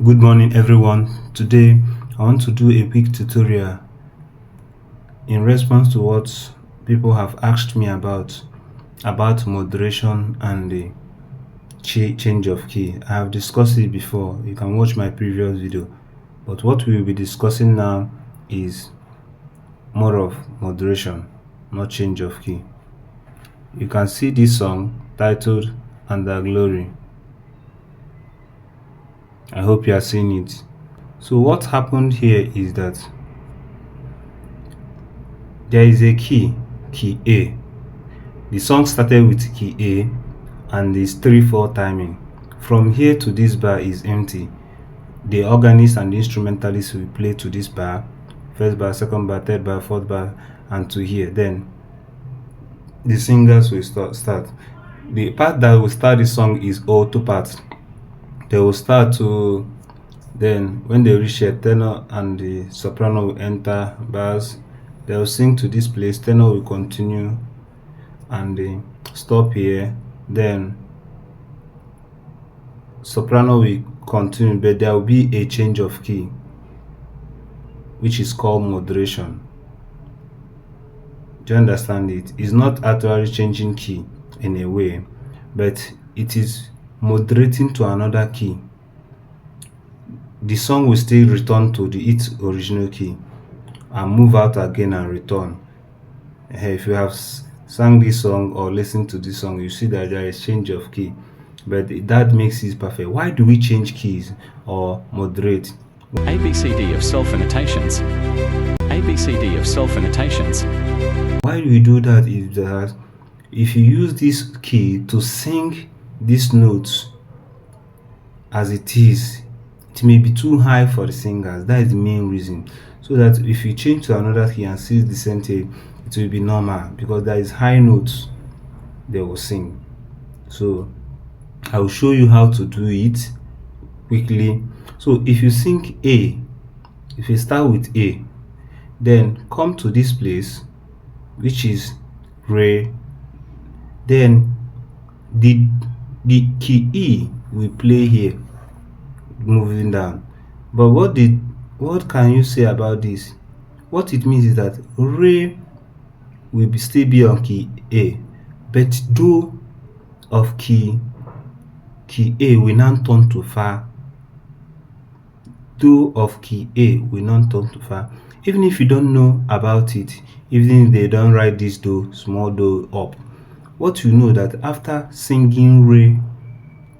Good morning everyone. Today I want to do a quick tutorial in response to what people have asked me about moderation and the change of key. I have discussed it before. You can watch my previous video. But what we will be discussing now is more of moderation, not change of key. You can see this song titled Under Glory. I hope you are seeing it. So what happened here is that there is a key A. The song started with key A and is 3/4 timing. From here to this bar is empty. The organist and the instrumentalist will play to this bar, first bar, second bar, third bar, fourth bar, and to here. Then the singers will start. The part that will start the song is all two parts. They will start to, then when they reach a tenor and the soprano will enter bars, they will sing to this place, tenor will continue and they stop here, then soprano will continue, but there will be a change of key which is called moderation. Do you understand it? It's not actually changing key in a way, but it is moderating to another key. The song will still return to its original key and move out again and return. If you have sang this song or listened to this song, you see that there is change of key, but that makes it perfect. Why do we change keys or moderate? ABCD of Solfa Notations. ABCD of Solfa Notations. Why we do that is that if you use this key to sing these notes as it is, it may be too high for the singers. That is the main reason. So that if you change to another key and see the same thing, it will be normal because there is high notes they will sing. So I will show you how to do it quickly. So if you sing A, if you start with A, then come to this place which is Re, then the key E will play here, moving down. But what can you say about this? What it means is that Re will still be on key A, but Do of key A will now turn to Fa. Do of key A will not turn to Fa. Even if you don't know about it, even if they don't write this Do, small Do up, what you know that after singing Re,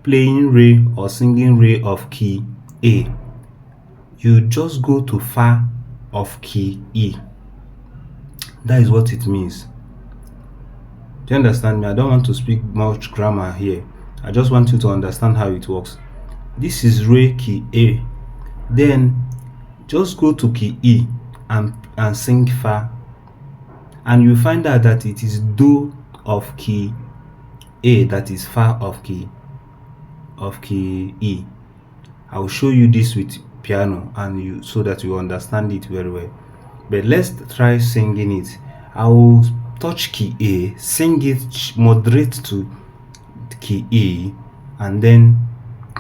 playing Re or singing Re of key A, you just go to Fa of key E. That is what it means. Do you understand me? I don't want to speak much grammar here. I just want you to understand how it works. This is Re key A. Then just go to key E and sing Fa, and you find out that it is Do of key A that is Fa of key E. I will show you this with piano and so that you understand it very well. But let's try singing it. I will touch key A, sing it, moderate to key E, and then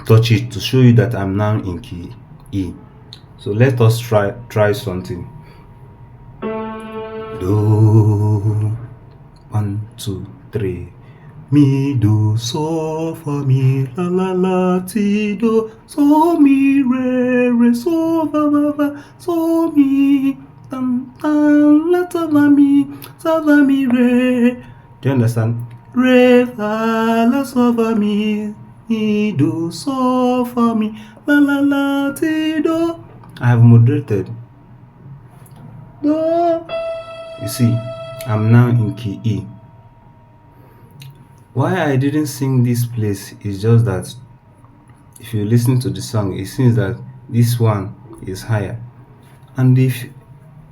touch it to show you that I'm now in key E. So let us try something. Do, 1, 2, 3. Mi, do, so, fa, mi, la, la, la, ti, do, so, mi, re, so, fa, so, mi, tam, tam, la, ta, va, mi, re. Do you understand? Re, fa, la, so, fa, mi, do, so, fa, mi, la, la, la, ti, do. I have moderated. Do. You see, I'm now in key E. Why I didn't sing this place is just that if you listen to the song, it seems that this one is higher. And if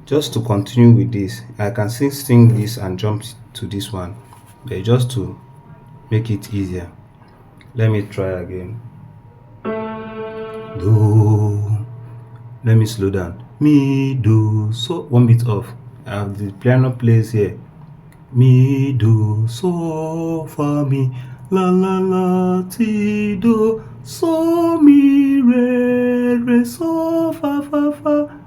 just to continue with this, I can sing this and jump to this one, but just to make it easier, let me try again. Do. Let me slow down. Mi, do, so, one bit off. I have the piano plays here. Mi, do, so, fa, mi, la, la, la, ti, do, so, mi, re. re, so, fa, fa, fa,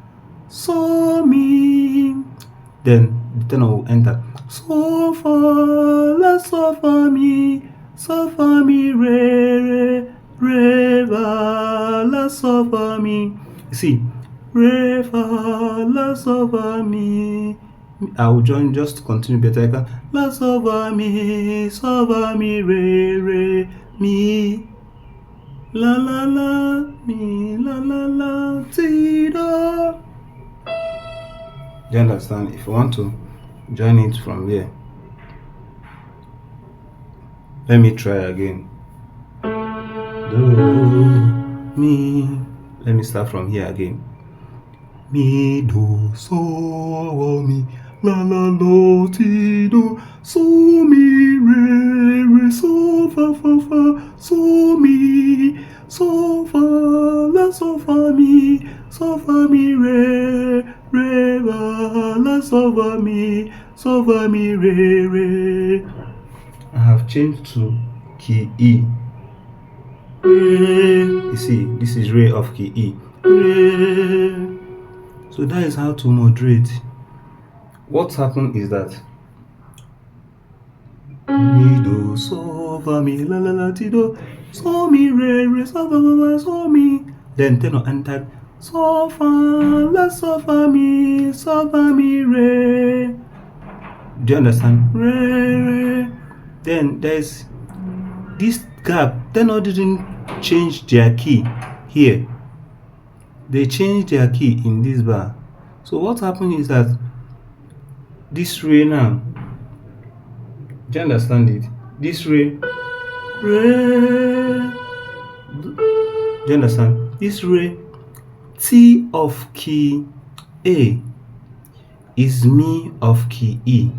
so, mi. Then the tenor will enter. So, fa, la, so, fa, mi, re, fa, la, so, fa, mi. You see, re, fa, la, so, fa, mi. I will join just to continue better. I can la, so, fa, mi, re, mi. La la la, mi, la, ti, do. Do you understand? If you want to join it from here, let me try again. Do, mi. Let me start from here again. Mi, do, so, mi, la, ti, do, so, mi, re, so, fa, so, mi, so, fa, la, so, fa, mi, re, fa, la, so, fa, mi, re. I have changed to key E. Re. You see, this is re of key E. Re. So that is how to moderate. What's happened is that mi, do, so, fa, mi, la, ti, do, so, mi, re, so, fa, so, mi. Then tenor entered. So, fa, la, so, fa, mi, re. Do you understand? Re. Then there's this gap. Tenor didn't change their key here. They changed their key in this bar. So what happened is that this re now, do you understand it? This re, do you understand? This re, T of key A is mi of key E.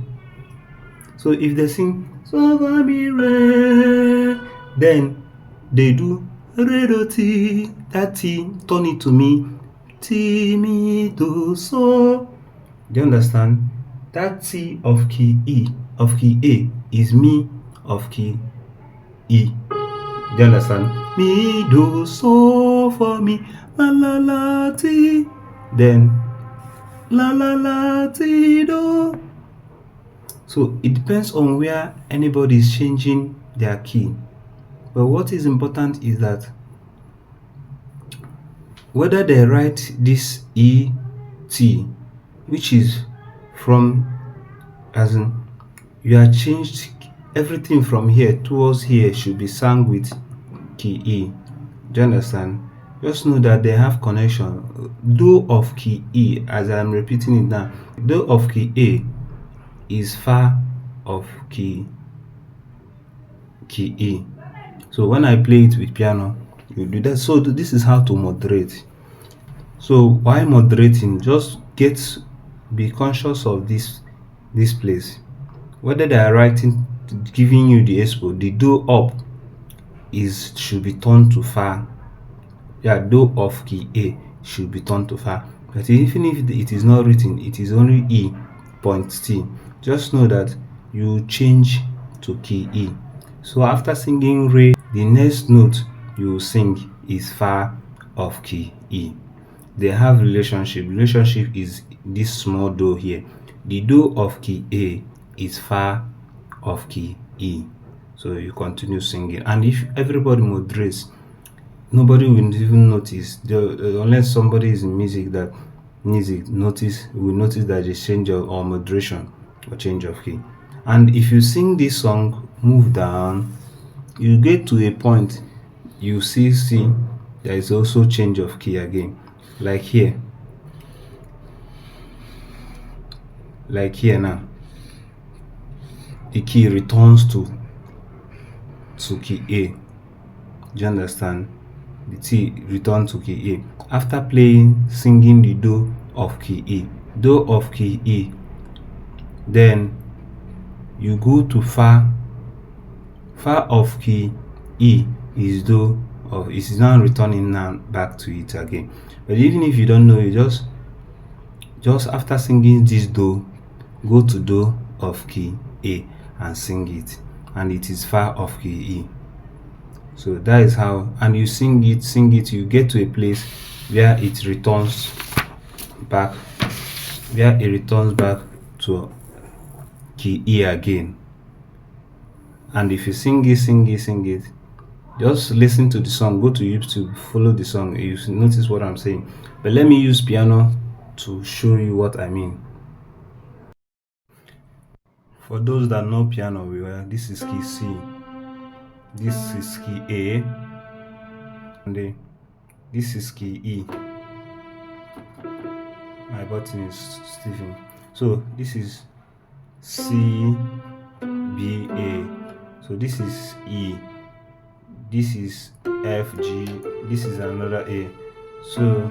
So if they sing so, fa, mi, re, then they do re, do, ti. That T, turn it to mi, ti, mi, do, so. Do you understand? That T of key E, of key A, is mi of key E. Do you understand? Mi, do, so, for mi, la, ti. Then la, ti, do. So it depends on where anybody is changing their key. But what is important is that whether they write this E, T, which is from, as in, you are changed, everything from here towards here should be sung with key E. Do you understand? Just know that they have connection. Do of key E, as I'm repeating it now, do of key A is fa of key E. So when I play it with piano, you do that. So this is how to moderate. So while moderating, just be conscious of this place. Whether they are writing, giving you the expo, the do up should be turned to fa. Yeah, do of key A should be turned to fa. But even if it is not written, it is only E point T. Just know that you change to key E. So after singing re, the next note you sing is fa of key E. They have relationship. Relationship is this small do here. The do of key A is fa of key E. So you continue singing, and if everybody moderates, nobody will even notice. Unless somebody is in music that will notice that there's change or moderation or change of key. And if you sing this song, move down, you get to a point, you see there is also change of key again, like here now. The key returns to key A. Do you understand? The T returns to key A after singing the do of key E. Do of key E. Then you go to fa. Fa of key E is do of. It is now returning now back to it again. But even if you don't know, you just after singing this do, go to do of key A and sing it, and it is fa of key E. So that is how, and you sing it, you get to a place, where it returns back, to key E again. And if you sing it, just listen to the song, go to YouTube, follow the song, you notice what I'm saying. But let me use piano to show you what I mean. For those that know piano well, this is key C, this is key A, and this is key E. My button is Stephen. So this is C, B, A. So this is E. This is F, G. This is another A. So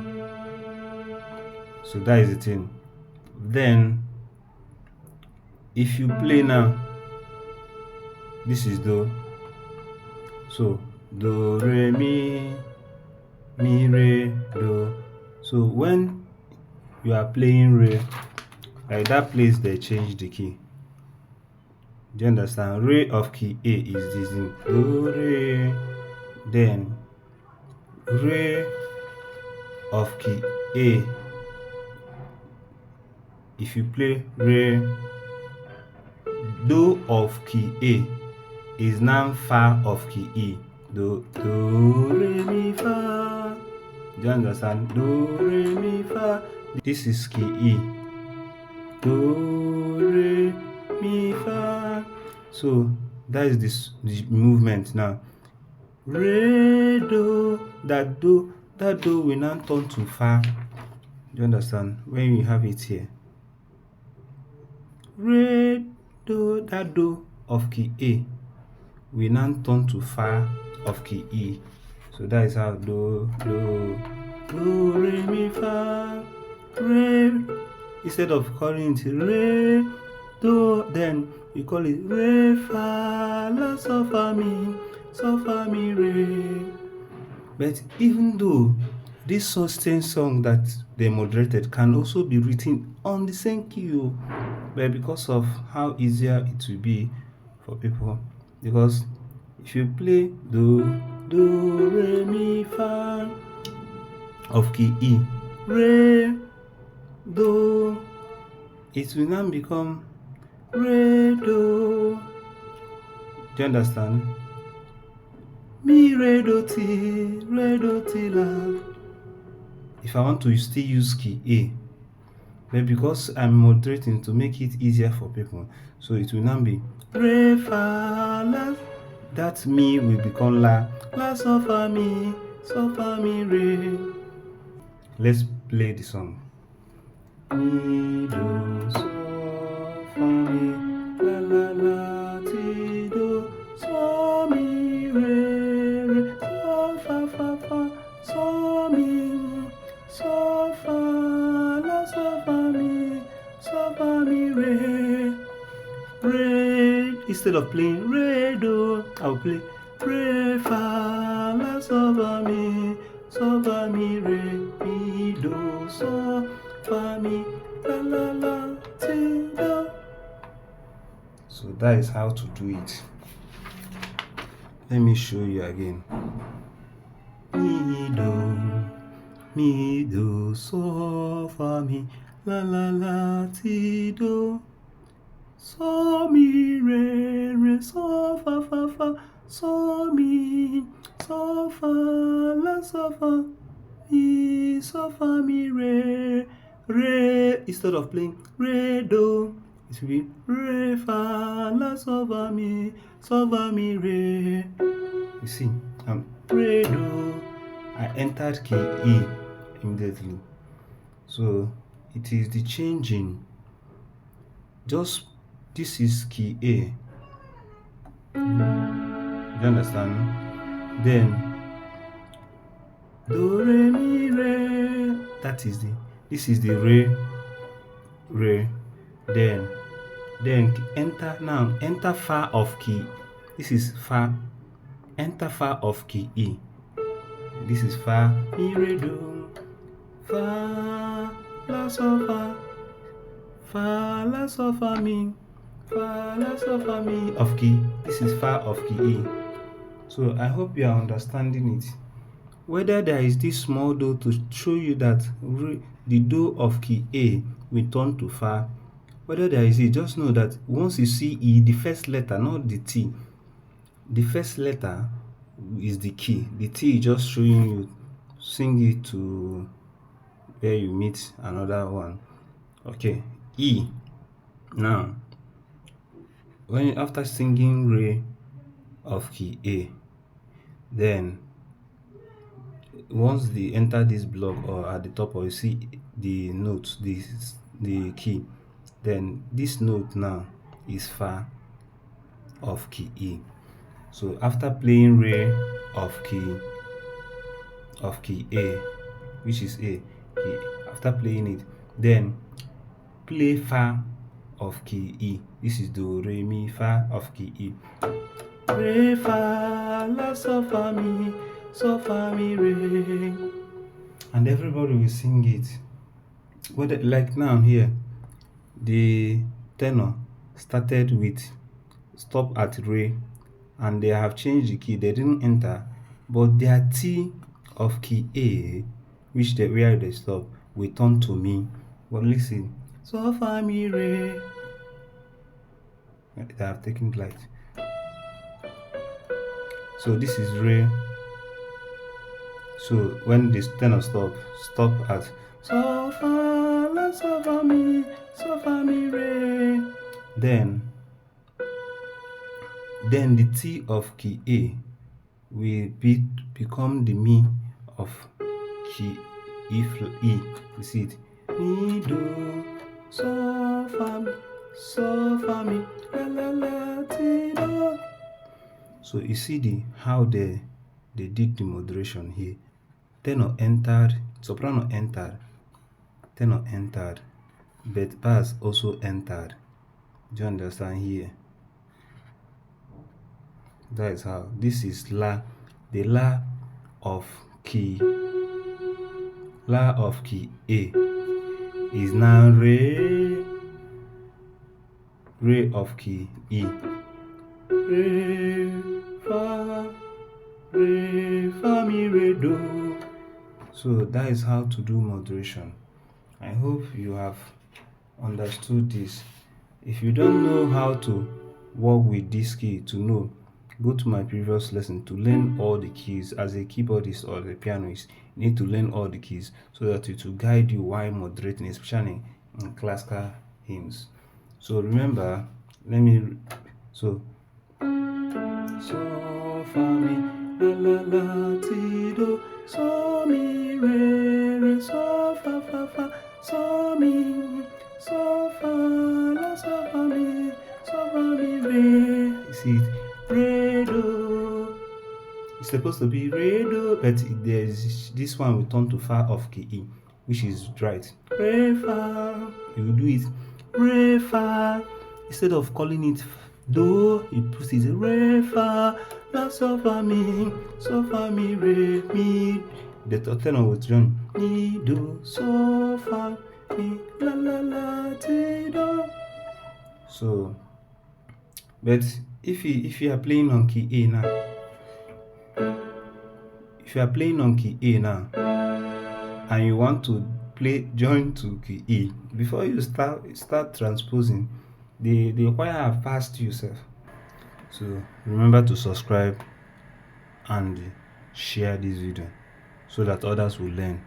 that is the thing. Then if you play now, this is Do. So Do, Re, Mi, Re, Do. So when you are playing Re, like that place they change the key. Do you understand? Re of key A is this thing. Do, Re. Then Re of key A. If you play Re, Do of key A is now Fa of key E. Do, Re, Mi, Fa. Do you understand? Do, Re, Mi, Fa. This is key E. Do, Re, Mi, Fa. So that is the movement now. Re, Do, that Do will now turn to Fa. Do you understand? When you have it here. Re, Do, that Do of key A will now turn to Fa of key E. So that is how Do, Re, Mi, Fa, Re. Instead of calling it Re, Do, then you call it Re, Fa, La, Sol, Fa, Mi, Re. But even though this sustained song that they moderated can also be written on the same key, but because of how easier it will be for people, because if you play Do, Re, Mi, Fa of key E, Re, Do, it will now become Re, Do. Do you understand? Mi, Re, Do, Ti, La. If I want to still use key A, but because I'm moderating to make it easier for people, so it will now be Re, Fa, La. That Mi will become La, Sol, Fa, Mi, Re. Let's play the song. Mi, Do, Sol, Fa, Mi, La, Ti, Do, Sol, Mi, Re, Sol, Fa, Sol, Mi, Sol, Fa, La, Sol, Fa, Mi, Re. Instead of playing Re, Do, I'll play Re, Fa, La, Sol, Fa, Mi, Re, Mi, Do, Sol, Fa, Mi, La, Ti, Do. So that is how to do it. Let me show you again. Mi, Do, Sol, Fa, Mi, La, Ti, Do. Sol, Mi, Re, Sol, Fa, Sol, Mi, Sol, Fa, La, Sol, Fa, Mi, Re. Instead of playing Re, Do, it will be Re, Fa, La, Sol, Fa, Mi, Re. You see, Re, Do, I entered key E immediately. So it is the changing. Just this is key A. You understand? Then Do, Re, Mi, Re. This is the Re. Then enter Fa of key. This is Fa. Enter Fa of key E. This is Fa, Mi, Re, Do, Fa, La, Sol, Fa, La, Sol, Fa, Mi, Fa, La, Sol, Fa, Mi of key. This is Fa of key E. So I hope you are understanding it. whether there is this small do to show you that the do of key A will turn to fa, whether there is it, just know that once you see E, the first letter, not the T, the first letter is the key. The T is just showing you, sing it to where you meet another one. Okay, E. Now, when after singing re of key A, then once they enter this block or at the top, or you see the note, the key, then this note now is fa of key E. So after playing re of key A, which is A, key, after playing it, then play fa of key E. This is do re mi fa of key E. Re fa la so fa mi re, and everybody will sing it. Whether like now here, the tenor started with stop at re, and they have changed the key. They didn't enter, but their T of key A, which they where they stop, will turn to me. But listen, so fa mi re. They have taken light. So this is re. So when this tenor stop at so fa la so fa mi re. Then the T of key A will become the mi of key E. You see it? Mi do so fa mi la la la ti do. So you see how they did the moderation here. Tenor entered, soprano entered, tenor entered, but bass also entered. Do you understand here? That is how. This is la, the la of key A is now re of key E. Re fa mi re do. So that is how to do moderation. I hope you have understood this. If you don't know how to work with this key, to know, go to my previous lesson to learn all the keys. As a keyboardist or a pianist, you need to learn all the keys so that it will guide you while moderating, especially in classical hymns. So remember, so fa mi la la la ti do, so mi re so fa so mi so fa la so fa mi re. You see it? Re do. It's supposed to be re do, but there's this one will turn to fa of key E, which is right. Re fa. You do it re fa. Instead of calling it do, you put it re fa la so fa mi re mi. The tenor will join mi do so fa mi la la la ti do. So, but if you are playing on key A now, and you want to join to key E, before you start transposing, they require have passed yourself. So remember to subscribe and share this video so that others will learn.